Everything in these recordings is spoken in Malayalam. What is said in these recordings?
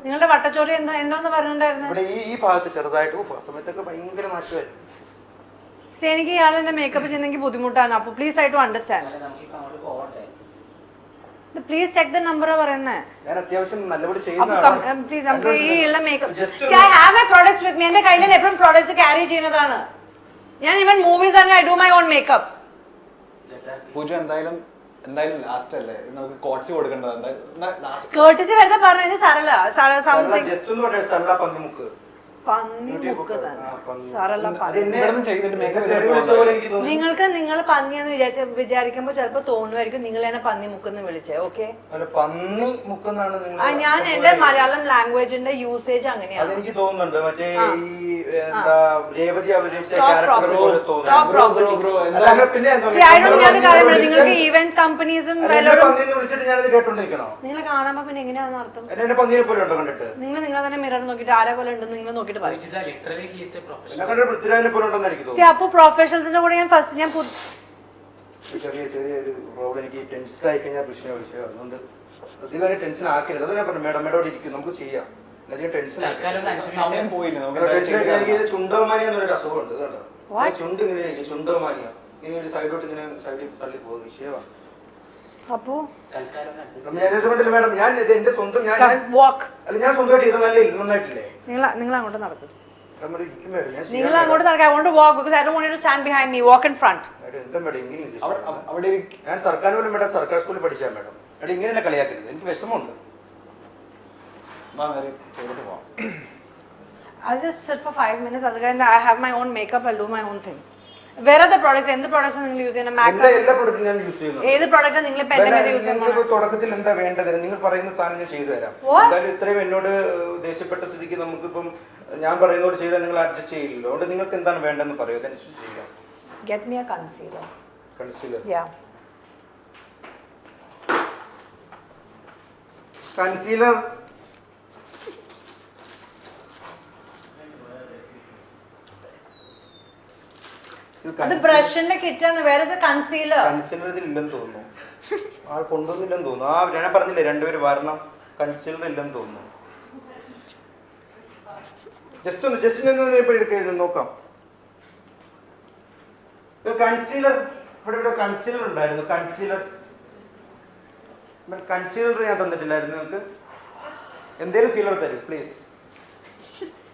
നിങ്ങളുടെ വട്ടച്ചോറി എന്താന്ന് പറഞ്ഞിട്ടുണ്ടായിരുന്നു? ഇവിടെ ഈ ഭാഗത്ത് ചെറുതായിട്ട് സമയത്തൊക്കെ ഭയങ്കര മാറ്റമായിരുന്നു. എനിക്ക് ഇയാൾ എന്നെ മേക്കപ്പ് ചെയ്യുന്നെങ്കിൽ ബുദ്ധിമുട്ടാണ്. അപ്പൊ please try to understand. Please check the number പറയുന്നത്. ഞാൻ അത്യാവശ്യം നല്ലപോലെ പ്ലീസ് നമുക്ക് ഈ ഉള്ള makeup I have my products with me. എന്റെ കയ്യിൽ ഞാൻ എപ്പോഴും പ്രോഡക്ട്സ് ക്യാരി ചെയ്യുന്നതാണ്. ഞാൻ ഇവൻ മൂവീസ് ആണ് I do my own makeup. Pooja എന്തായാലും ലാസ്റ്റ് അല്ലേ നമുക്ക് കോട്സി കൊടുക്കേണ്ടത്. കേർട്ടിസി വെറുതെ പറഞ്ഞു സരള പന്നിമുക്ക് നിങ്ങൾക്ക് നിങ്ങൾ പന്നിയെന്ന് വിചാരിക്കുമ്പോ ചിലപ്പോ തോന്നുമായിരിക്കും നിങ്ങൾ എന്നെ പന്നിമുക്കെന്ന് വിളിച്ചേ. ഓക്കെ, ഞാൻ എന്റെ മലയാളം ലാംഗ്വേജിന്റെ യൂസേജ് അങ്ങനെയാണ്. എനിക്ക് തോന്നുന്നുണ്ട് മറ്റേ നിങ്ങൾക്ക് ഈവന്റ് കമ്പനീസും നിങ്ങൾ കാണുമ്പോ പിന്നെ എങ്ങനെയാണെന്ന് അർത്ഥം? നിങ്ങൾ നിങ്ങളെ തന്നെ മിറർ നോക്കിട്ട് ആരെ പോലെ ഉണ്ടെന്ന് നിങ്ങൾ നോക്കിട്ട് പറയും. അപ്പൊ പ്രൊഫഷണൽസിന്റെ കൂടെ ഞാൻ ഫസ്റ്റ് ഞാൻ ചെറിയൊരു പ്രോബ്ലം എനിക്ക് ടെൻഷൻ ആയി കഴിഞ്ഞാൽ പ്രശ്നം വിഷയം. അതുകൊണ്ട് അതുവരെ ടെൻഷൻ ആക്കരുത്. അത് ഞാൻ പറഞ്ഞു മേഡം മേഡം ഇരിക്കും, നമുക്ക് ചെയ്യാം. സമയം പോയില്ല. എനിക്ക് ചുണ്ടോമാനിയ എന്നൊരു അസുഖമുണ്ട്. ചുണ്ട് ഇങ്ങനെ ചുണ്ടോമാനിയ ഇങ്ങനെ ഒരു സൈഡോട്ട് ഇങ്ങനെ സൈഡിൽ തള്ളി പോകുന്ന വിഷയമാണ്. അപ്പോ മേഡം ഞാൻ എന്റെ സ്വന്തം ഞാൻ സ്വന്തമായിട്ട് ചെയ്ത നല്ല നന്നായിട്ടില്ലേ? നിങ്ങൾ അങ്ങോട്ട് നടക്കും. നിങ്ങൾ അങ്ങോട്ട് നടക്കാം. I want to walk because I don't want you to stand behind me. Walk in front. ഞാൻ സർക്കാർ പോലും മേഡം സർക്കാർ സ്കൂളിൽ പഠിച്ചാൽ മേഡം മേഡം ഇങ്ങനെ എന്നെ കളിയാക്കരുത്. എനിക്ക് വിഷമമുണ്ട്. I'll just sit for 5 minutes. Otherwise, I have my own makeup. I'll do my own thing. Where are the products? എന്ത് products നിങ്ങൾ യൂസ് ചെയ്യുന്നത്? എല്ലാ പ്രൊഡക്റ്റും ഞാൻ യൂസ് ചെയ്യുന്നു. ഏത് പ്രൊഡക്റ്റ് നിങ്ങൾ ഇപ്പോ എന്റെ മേലെ യൂസ് ചെയ്യുന്നത്? തുടക്കത്തിൽ എന്താ വേണ്ടത് നിങ്ങൾ പറയുന്ന സാധനം ഞാൻ ചെയ്തു തരാം. എന്തായാലും ഇത്രയും എന്നോട് ദേഷ്യപ്പെട്ട സ്ഥിതിക്ക് നമുക്കിപ്പം ഞാൻ പറയുന്നോട് ചെയ്താൽ നിങ്ങൾ അഡ്ജസ്റ്റ് ചെയ്യില്ലല്ലോ. അതുകൊണ്ട് നിങ്ങൾക്ക് എന്താണ് വേണ്ടതെന്ന് പറയൂ, അതനുസരിച്ച് ചെയ്യാം. Get me a concealer. Concealer. Yeah. Concealer. അത് ബ്രഷിന്റെ കിറ്റ് ആണ്. വേറെ കൺസീലർ കൺസീലർ ഇതിൽ ഇല്ലെന്ന് തോന്നുന്നു. ആൾ കൊണ്ടുവന്നില്ലെന്ന് തോന്നുന്നു. ഞാൻ പറഞ്ഞില്ലേ രണ്ടുപേര് വരണം. കൺസീലർ ഇല്ലെന്ന് തോന്നുന്നു. ജസ്റ്റ് നോക്കാം. കൺസീലർ ഇവിടെ കൺസീലർ ഉണ്ടായിരുന്നു. കൺസീലർ ഞാൻ തന്നിട്ടില്ലായിരുന്നു. നിങ്ങൾക്ക് എന്തേലും സീലർ തരും പ്ലീസ്.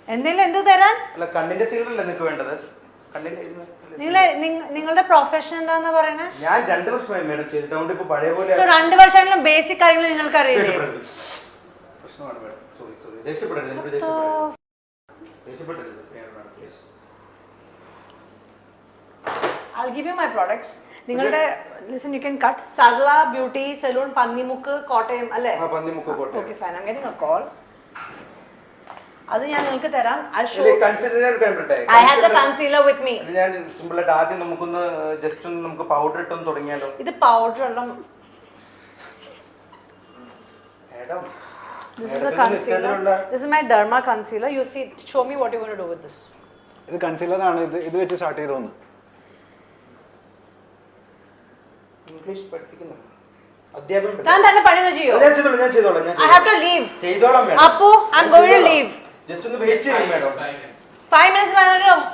എന്തെങ്കിലും എന്ത് തരാൻ? അല്ല കണ്ണിന്റെ സീലർ അല്ല നിങ്ങൾക്ക് വേണ്ടത്. നിങ്ങളുടെ പ്രൊഫഷൻ എന്താന്ന് പറയുന്നത്? ഞാൻ 2 വർഷമായി മേഡം ചെയ്തിട്ട്. അതുകൊണ്ട് ഇപ്പൊ പഴയ പോലെ 2 വർഷമെങ്കിലും ബേസിക് കാര്യങ്ങൾ നിങ്ങൾക്ക് അറിയില്ലേ? പ്രശ്നമാണ് മേഡം. സോറി ദേഷ്യപ്പെടരുത്. I'll give you my products. നിങ്ങളുടെ listen, you can cut Sarla Beauty Salon Pannimukku Kottayam അല്ലേ? Pannimukku Kottayam. Okay fine, I'm getting a call. അത് ഞാൻ നിങ്ങൾക്ക് തരാം. I have the concealer with me. ഞാൻ സിമ്പിൾ ആയിട്ട് ആദ്യം നമുക്കൊന്ന് ജസ്റ്റ് ഒന്ന് നമുക്ക് പൗഡർ ഇട്ടൊന്ന് തുടങ്ങിയാലോ? ഇത് പൗഡർ അല്ല. This is the concealer. This is my Derma concealer. You see, show me what you want to do with this. ഇത് കൺസീലർ ആണ്. ഇത് വെച്ച് സ്റ്റാർട്ട് ചെയ്തോന്ന്. ഇംഗ്ലീഷ് പഠിപ്പിക്കുന്നു. അധ്യാപനം ഞാൻ തന്നെ പണിയൊന്നും ചെയ്യോ? ഞാൻ ചെയ്തോളാം. I have to leave. ചെയ്തോളാം മേഡം. അപ്പോ I'm going to leave. Just ഒന്ന് വെയിറ്റ് ചെയ്യൂ മേഡം. 5 minutes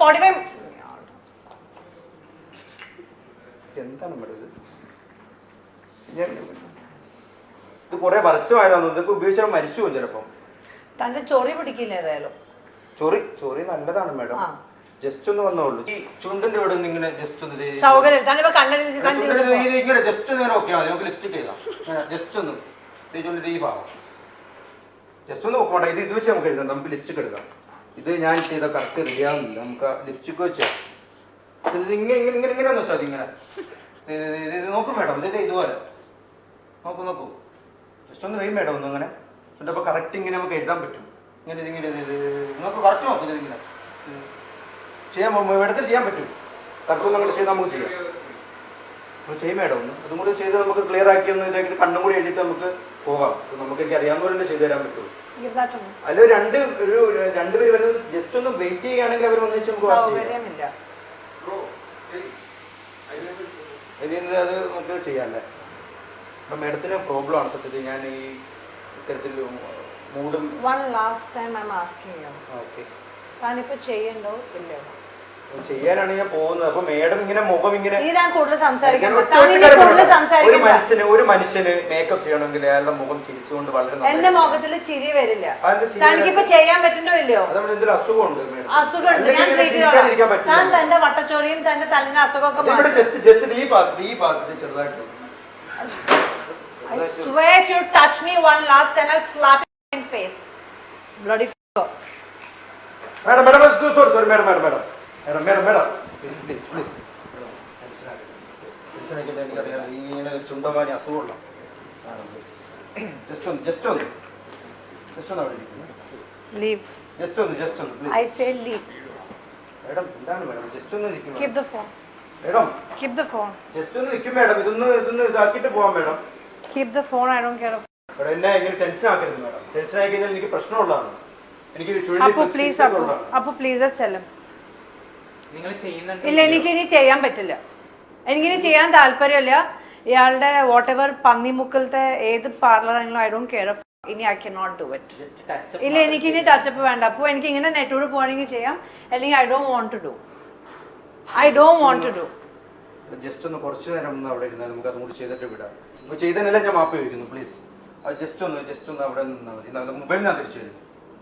45. എന്താണ് മേഡം ഇത് കുറെ വർഷമായതാണെന്ന്. ഇതൊക്കെ ഉപയോഗിച്ചാൽ മരിച്ചു പോകും ചിലപ്പം. തന്റെ ചൊറി പിടിക്കില്ല ഏതായാലും. ചൊറി നല്ലതാണ് മേഡം. ജസ്റ്റ് ഒന്ന് വന്നോളൂ. ഈ ചുണ്ടിന്റെ ഇവിടെ നിന്ന് ഇങ്ങനെ ജസ്റ്റ് ഒന്ന് സൗകര്യം ഇങ്ങനെ ജസ്റ്റ് ഇങ്ങനെ ഓക്കെ മതി. നമുക്ക് ലിപ്സ്റ്റിക് ചെയ്താം. ജസ്റ്റ് ഒന്ന് ചുണ്ടിന്റെ ഈ ഭാഗം ജസ്റ്റ് ഒന്ന് നോക്കട്ടെ. ഇത് വെച്ച് നമുക്ക് എഴുതാം. നമുക്ക് ലിപ്സ്റ്റിക് എടുക്കാം. ഇത് ഞാൻ ചെയ്ത കറക്റ്റ് റെഡിയാവുന്നില്ല. നമുക്ക് ലിപ്സ്റ്റിക് വെച്ചാൽ ഇങ്ങനെ ഇങ്ങനെ ഇങ്ങനെ വെച്ചാൽ അതിങ്ങനെ നോക്കും മേഡം. ഇതിന്റെ ഇതുപോലെ നോക്കൂ. ജസ്റ്റ് ഒന്ന് വെയും മേഡം. ഒന്നും ഇങ്ങനെ അപ്പൊ കറക്റ്റ് ഇങ്ങനെ നമുക്ക് എഴുതാൻ പറ്റും. ഇങ്ങനെ ഇങ്ങനെ നമുക്ക് കറക്റ്റ് നോക്കും. ഇതിങ്ങനെ ചെയ്യാൻ മേഡത്തിൽ ചെയ്യാൻ പറ്റും. കറക്റ്റ് നമ്മൾ ചെയ്താൽ നമുക്ക് ചെയ്യാം. നമ്മൾ ചെയ്യും മേഡം. ഒന്ന് അതും കൂടി ചെയ്ത് നമുക്ക് ക്ലിയർ ആക്കി ഒന്ന് ഇതാക്കി കണ്ണും കൂടി എഴുതിയിട്ട് നമുക്ക് പോകാം. നമുക്ക് എനിക്ക് അറിയാവുന്നവരെ ചെയ്തു തരാൻ പറ്റുമോ? അതിൽ രണ്ടുപേര് വരുന്നത് ജസ്റ്റ് ഒന്ന് വെയിറ്റ് ചെയ്യുകയാണെങ്കിൽ അവർ വന്നു വെച്ചാൽ അത് നമുക്ക് ചെയ്യാല്ലേ. അപ്പം മേഡത്തിന് പ്രോബ്ലം ആണ് സത്യത്തിൽ. ഞാൻ ഈ ഇത്തരത്തിൽ മൂടും. One last time I'm asking you. Okay, താനിപ്പോ ചെയ്യണ്ടോ ഇല്ലയോ? ചെയ്യാനാണ് ഞാൻ പോകുന്നത്. അപ്പൊ മേഡം ഇങ്ങനെ മുഖം ഇങ്ങനെ നീ ഞാൻ കൂടുതൽ സംസാരിക്കാൻ ഒരു മനുഷ്യന് മേക്കപ്പ് ചെയ്യണമെങ്കിൽ അയാളുടെ മുഖം ചിരിച്ചുകൊണ്ട് വളരെ എന്റെ മുഖത്തിൽ ചിരി വരില്ല. തനിക്കിപ്പോ ചെയ്യാൻ പറ്റുണ്ടോ ഇല്ലയോ? എന്തെങ്കിലും അസുഖമുണ്ട്? അസുഖമുണ്ട്, ഞാൻ ട്രീറ്റ് ചെയ്തോളാം. താൻ തന്റെ വട്ടച്ചോറിയും തന്റെ തല്ലിന്റെ അസുഖമൊക്കെ ചെറുതായിട്ട്. I swear if you touch me one last time I'll slap you in face. Bloody fucker. Madam, sorry, madam. Madam. Please. എനിക്കറിയാം ഇങ്ങനെ ചുണ്ടമാനി അസുഖമുള്ള. Just ഒന്ന് അവിടെ ഇരിക്കുന്നു. Leave. Just ഒന്ന് please. I say leave. Madam, എന്താണ് madam? Just ഒന്ന് ഇരിക്കും. Keep the phone. Madam. Keep the phone. Just ഒന്ന് ഇരിക്കും madam. ഇതൊന്ന് ഇതാക്കിയിട്ട് പോവാം madam. Keep the phone. I don't care. Madam, എന്നെ ഇങ്ങനെ ടെൻഷൻ ആക്കരുത് madam. ടെൻഷൻ ആയി കഴിഞ്ഞാൽ എനിക്ക് പ്രശ്നമുള്ളതാണ്. എനിക്ക് അപ്പൊ പ്ലീസ് സെല്ലും. നിങ്ങൾ ചെയ്യുന്നുണ്ട്? ഇല്ല, എനിക്കിനി ചെയ്യാൻ പറ്റില്ല. എനിക്കിനി ചെയ്യാൻ താല്പര്യമില്ല. ഇയാളുടെ വാട്ട് എവർ പന്നിമുക്കലത്തെ ഏത് പാർലറാണെങ്കിലും ഐ ഡോണ്ട് കെയർ. ഇനി I can not do it. ഇല്ല, എനിക്കിനി ടച്ചപ്പ് വേണ്ട. അപ്പൊ എനിക്ക് ഇങ്ങനെ നെറ്റോട് പോവാണെങ്കിൽ ചെയ്യാം, അല്ലെങ്കിൽ I don't want to do. Just ഒന്ന് കുറച്ചു നേരം ഒന്ന് അവിടെ ഇരുന്നാൽ നമുക്ക് അതും കൂടി ചെയ്തിട്ട് വിടാം. അപ്പൊ ചെയ്തതിനെല്ലാം ഞാൻ മാപ്പ് ചോദിക്കുന്നു പ്ലീസ്. അത് ജസ്റ്റ് ഒന്ന് അവിടെ നിന്നാൽ മതി. മൊബൈലിനാ തിരിച്ചു വരും.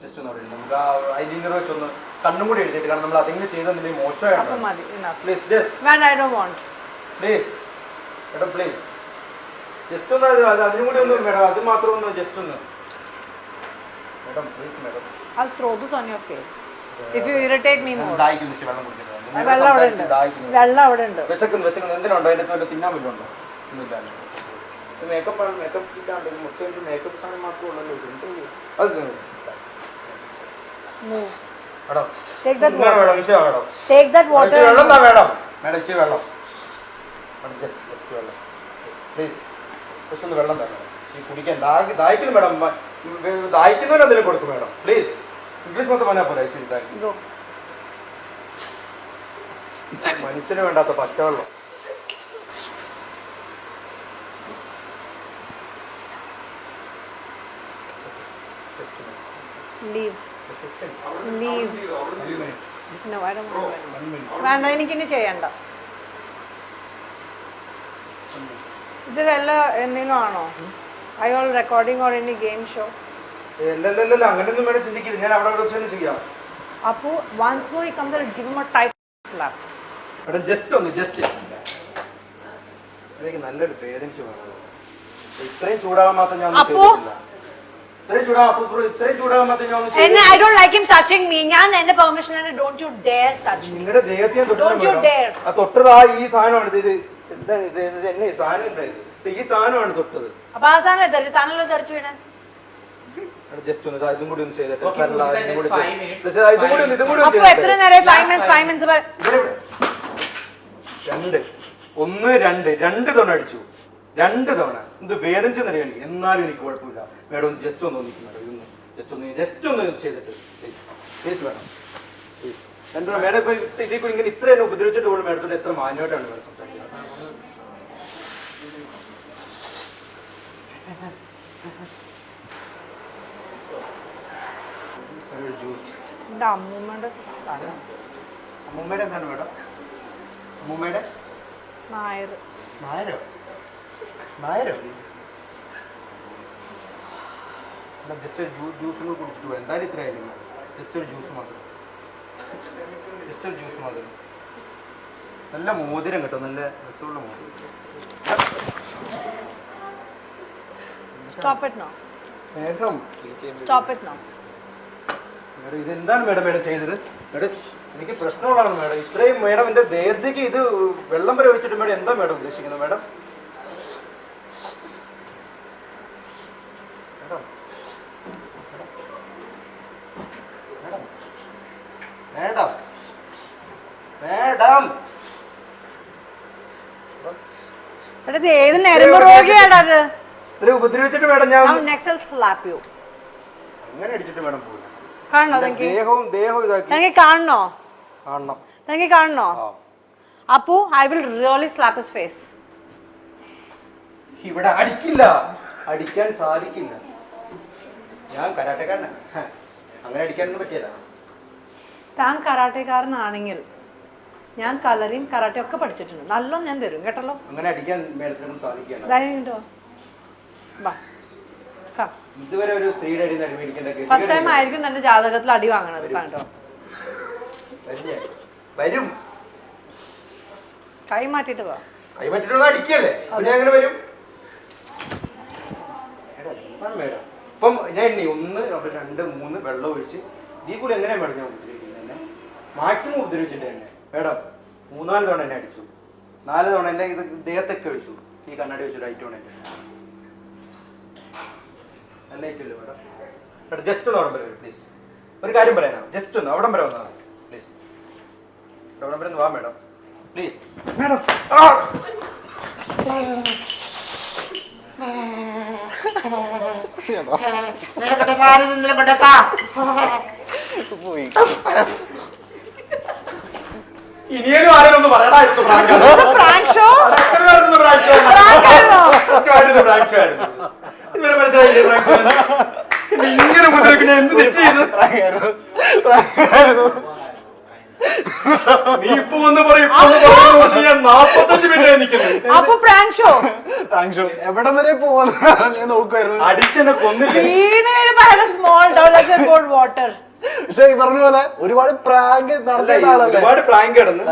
ജസ്റ്റ് ഒന്ന് അവിടെ ഇരുന്ന് നമുക്ക് ആ ഐലൈനർ വെച്ചൊന്ന് കണ്ണും കൂടി എഴുതിയിട്ട്, കാരണം നമ്മൾ അതെങ്കിലും ചെയ്തെന്തെങ്കിലും മോശമായിട്ടാണ്. പ്ലീസ് ജസ്റ്റ് ഒന്ന് അതിനും കൂടി ഒന്ന് മേഡം, അത് മാത്രം ഒന്ന് ജസ്റ്റ് ഒന്ന് madam, please madam. I'll throw this on your face if you irritate me more. ദാഹിക്കുന്നു, വെള്ളം കുടിക്കുന്നത്. വെള്ളം അവിടെ ഉണ്ട്. വിശക്കുന്നു. എന്തിനുണ്ടോ? അതിന്റെ വല്ല തിന്നാൻ വല്ലതുണ്ടോ? ഒന്നുമില്ല. മേക്കപ്പ് ഇല്ലാണ്ട് മൊത്തം മേക്കപ്പ് സാധനം മാത്രമേ ഉള്ളല്ലോ. അത് Move. Madam, Take that madam water. വിഷയം മേഡം. Take that water. വെള്ളം താ മേഡം. മേഡം ഇച്ചിരി വെള്ളം. ജസ്റ്റ് വെള്ളം പ്ലീസ്. ജസ്റ്റ് ഒന്ന് വെള്ളം തരണം. കുടിക്കാൻ ദാഹിക്കുന്നു മേഡം. ദാഹിക്കുന്നവരെ എന്തെങ്കിലും കൊടുക്കും മേഡം പ്ലീസ്. ഇംഗ്ലീഷ് മൊത്തം പറഞ്ഞാൽ പോലെ ഇച്ചിരി ദാഹിക്കും. Go. മനുഷ്യന് വേണ്ടാത്ത പച്ചവെള്ളം. Leave. No, I don't want to. വേണ്ട, എനിക്കിനി ചെയ്യണ്ട. ഇത് വല്ല എന്തെങ്കിലും ആണോ? Are you all recording or any game show? അല്ലല്ലല്ല, അങ്ങനെയൊന്നും വേണം ചിന്തിക്കില്ല. ഞാൻ അവിടെ വെച്ച് തന്നെ ചെയ്യാം. അപ്പോ once more he comes and give him a tight slap. എനിക്ക് നല്ലൊരു പേരൻസ് വേണം. ഇത്രയും ചൂടാകാൻ മാത്രം ഞാൻ I don't like him touching me. ഞാൻ എന്റെ പെർമിഷൻ ആണ്. Don't you dare touch me. നിങ്ങളുടെ ദേഹത്തെ Don't you dare. ആ തൊട്ടത് ഈ സാധനമാണ്. ഇത് എന്നെ ഈ സാധനം ഉണ്ടായത് ഈ സാധനമാണ് തൊട്ടത്. അപ്പൊ ആ സാധനം തെറിച്ചു, താനല്ലോ തെറിച്ചു വീണാൻ. ജസ്റ്റ് ഒന്ന് ഇതും കൂടി ഒന്ന് ചെയ്തിട്ട് അപ്പൊ എത്ര നേരം? 5 minutes. രണ്ട് തവണ അടിച്ചു. 2 തവണ. എന്ത് പേരൻസ് എന്നറിയാം എനിക്ക്. എന്നാലും എനിക്ക് കുഴപ്പമില്ല മേഡം. ജസ്റ്റ് ഒന്ന് നിൽക്കും മേഡം. ഇതൊന്ന് ജസ്റ്റ് ഒന്ന് ചെയ്തിട്ട് പ്ലീസ് മേഡം. എന്താ മേഡം ഇപ്പൊ ഇതിൽ കൂടി ഇങ്ങനെ ഇത്ര എന്നെ ഉപദ്രവിച്ചിട്ട് പോലും മേഡത്തോട് എത്ര മാന്യമായിട്ടാണ് മേഡം സംസാരിക്കുന്നത്. ജ്യൂസ്. എന്റെ അമ്മൂമ്മയുടെ അമ്മൂമ്മയുടെ എന്താണ് മേഡം? അമ്മൂമ്മയുടെ നായർ. നായരോ? ജസ്റ്റ് ജ്യൂസ് കുടിച്ചിട്ട് പോയി. എന്തായാലും ഇത്ര ആയിരിക്കും. ജസ്റ്റ് ഒരു ജ്യൂസ് മാത്രം. നല്ല മോതിരം കേട്ടോ, നല്ല രസമുള്ള മോതിരം. Stop it now. Madam Stop it now. Madam ഇതെന്താണ് മേഡം ചെയ്തത്? മേഡം എനിക്ക് പ്രശ്നമുള്ളതാണ് മേഡം. ഇത്രയും മേഡം എന്റെ ദേഹത്തേക്ക് ഇത് വെള്ളം വരെ ഒഴിച്ചിട്ട് മേഡം എന്താ മേഡം ഉദ്ദേശിക്കുന്നത്? മേഡം മേഡം മേഡം ഇത് ഏത് നരമ്പ് രോഗിയാടാ അത്? ഇത്രയും ഉപദ്രവിച്ചിട്ട് മേഡം ഞാൻ next I'll slap you. അങ്ങനെ അടിച്ചിട്ട് മേഡം പോയി. കാണണോ? ദേഹവും ഇതാക്കി. തനിക്ക് കാണണോ? കാണണം. തനിക്ക് കാണണോ? Appu, I will really slap his face. ഇവിടെ അടിക്കില്ല, അടിക്കാൻ സാധിക്കില്ല. ഞാൻ കരാട്ടക്കാരനാണ് അങ്ങനെ അടിക്കാനൊന്നും പറ്റിയല്ല. താൻ കരാട്ടക്കാരനാണെങ്കിൽ ഞാൻ കളറിയും കരാട്ടയും ഒക്കെ പഠിച്ചിട്ടുണ്ട്. നല്ലോണം ഞാൻ തരും കേട്ടല്ലോ. അങ്ങനെ അടിക്കാൻ മേഡത്തിനൊന്നും സാധിക്കുകയാണ്. ധൈര്യം വാ. ഇതുവരെ ഒരു സ്ത്രീയുടെ അടി അടി മേടിക്കേണ്ട ഫസ്റ്റ് ടൈം ആയിരിക്കും തന്റെ ജാതകത്തിൽ അടി വാങ്ങണത് കണ്ടോ. വരും. കൈ മാറ്റിട്ട് വാ. കൈ മാറ്റിട്ടുള്ള അടിക്കല്ലേ, പിന്നെ അങ്ങനെ വരും. മേഡം ഇപ്പം ഞാൻ എണ്ണി 1 2 3 വെള്ളം ഒഴിച്ച് ഈ കൂടി എങ്ങനെയാ മേഡം ഞാൻ ഉപദ്രവിക്കുന്നത്? എന്നെ മാക്സിമം ഉപദ്രവിച്ചിട്ട് തന്നെ മേഡം 3-4 തവണ എന്നെ അടിച്ചു, 4 തവണ എന്നെ ഇത് ദേഹത്തൊക്കെ ഒഴിച്ചു. ഈ കണ്ണാടി വെച്ചിട്ട് ഐറ്റോണ നന്നായിട്ടില്ല മേഡം. മേഡം ജസ്റ്റ് ഒന്ന് അവിടം വരെ വരും പ്ലീസ്. ഒരു കാര്യം പറയാനാണ്, ജസ്റ്റ് ഒന്ന് അവിടം വരെ വന്നാൽ പ്ലീസ്. അവിടം വരെ ഒന്ന് വാ മേഡം പ്ലീസ്. മേഡം പോയി. ഇനിയും ആരെങ്കിലും ഒന്ന് പറയടാ. ഇങ്ങനെ മുതലേക്ക് എന്ത് തെറ്റ് ചെയ്തു? നീ ഇപ്പൊ ഒന്ന് പറയും, ഞാൻ 45 മിനിറ്റ് നിൽക്കുന്നു. അപ്പൊ പ്രാങ്ക് ഷോ എവിടം വരെ പോവാന്ന് ഞാൻ നോക്കുമായിരുന്നു. അടിച്ചെന്നെ കൊന്നില്ല. Small dollar water. പക്ഷെ ഈ പറഞ്ഞ പോലെ ഒരുപാട് പ്രാങ്ക് നടത്തിയ ആളല്ലേ. ഒരുപാട് പ്രാങ്ക് കിടന്ന്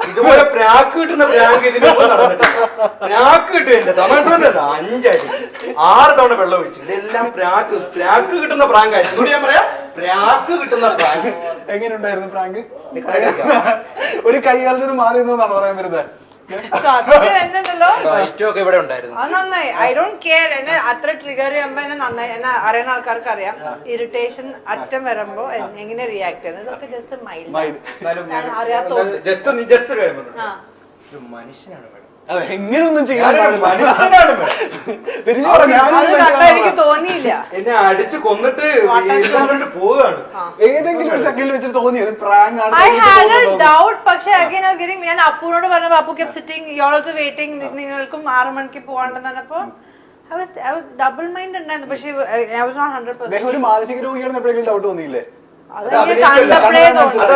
ഇതുപോലെ പ്രാക്ക് കിട്ടുന്ന പ്രാങ്ക് ഇതിന്റെ മുമ്പ് നടന്നിട്ടില്ല. പ്രാക്ക് കിട്ടുക തമാശ 5 അടി 6 തവണ വെള്ളം ഒഴിച്ചു. ഇതെല്ലാം പ്രാക്ക് കിട്ടുന്ന പ്രാങ്ക് ആയിരുന്നു. ഞാൻ പറയാം, പ്രാക്ക് കിട്ടുന്ന പ്രാങ്ക്. എങ്ങനെയുണ്ടായിരുന്നു പ്രാങ്ക്? ഒരു കൈകാലത്തിന് മാറി എന്നാണ് പറയാൻ വരുന്നത്. എന്നല്ലോ ഒക്കെ ഇവിടെ ഉണ്ടായിരുന്നു. അത് നന്നായി. I don't care. എന്നെ അത്ര ട്രിഗർ ചെയ്യുമ്പോ എന്നെ നന്നായി, എന്നെ അറിയുന്ന ആൾക്കാർക്ക് അറിയാം. ഇറിറ്റേഷൻ അറ്റം വരുമ്പോ എങ്ങനെ റിയാക്ട് ചെയ്യുന്നത് ഇതൊക്കെ ജസ്റ്റ് മൈൽഡ് അറിയാത്തോണ്ട്. ജസ്റ്റ് ഒരു മനുഷ്യനാണ് മേഡം. അതെ, എങ്ങനെയൊന്നും ചെയ്യാൻ മനുഷ്യനാണ് മേഡം. തിരിച്ചു പറഞ്ഞു. അത് കണ്ടാ എനിക്ക് തോന്നിയില്ല. എന്നെ അടിച്ച് കൊന്നിട്ട് പോവുകയാണ്. ഏതെങ്കിലും ഒരു സെക്കൻഡിൽ വെച്ചിട്ട് തോന്നിയത് പ്രാങ്ക് ആണ്. I had a doubt. പക്ഷെ again I was getting, ഞാൻ അപ്പുനോട് പറഞ്ഞപ്പോ Appu kept sitting, you are also waiting, നിങ്ങൾക്കും 6 മണിക്ക് പോകണ്ടെന്ന് പറഞ്ഞപ്പോ I was double mind ഉണ്ടായിരുന്നു. പക്ഷെ I was not 100%. ഒരു മാനസിക രോഗിയാണെന്ന് എപ്പോഴെങ്കിലും ഡൗട്ട് തോന്നിയില്ലേ? അത് കണ്ടപ്പോഴേ തോന്നി.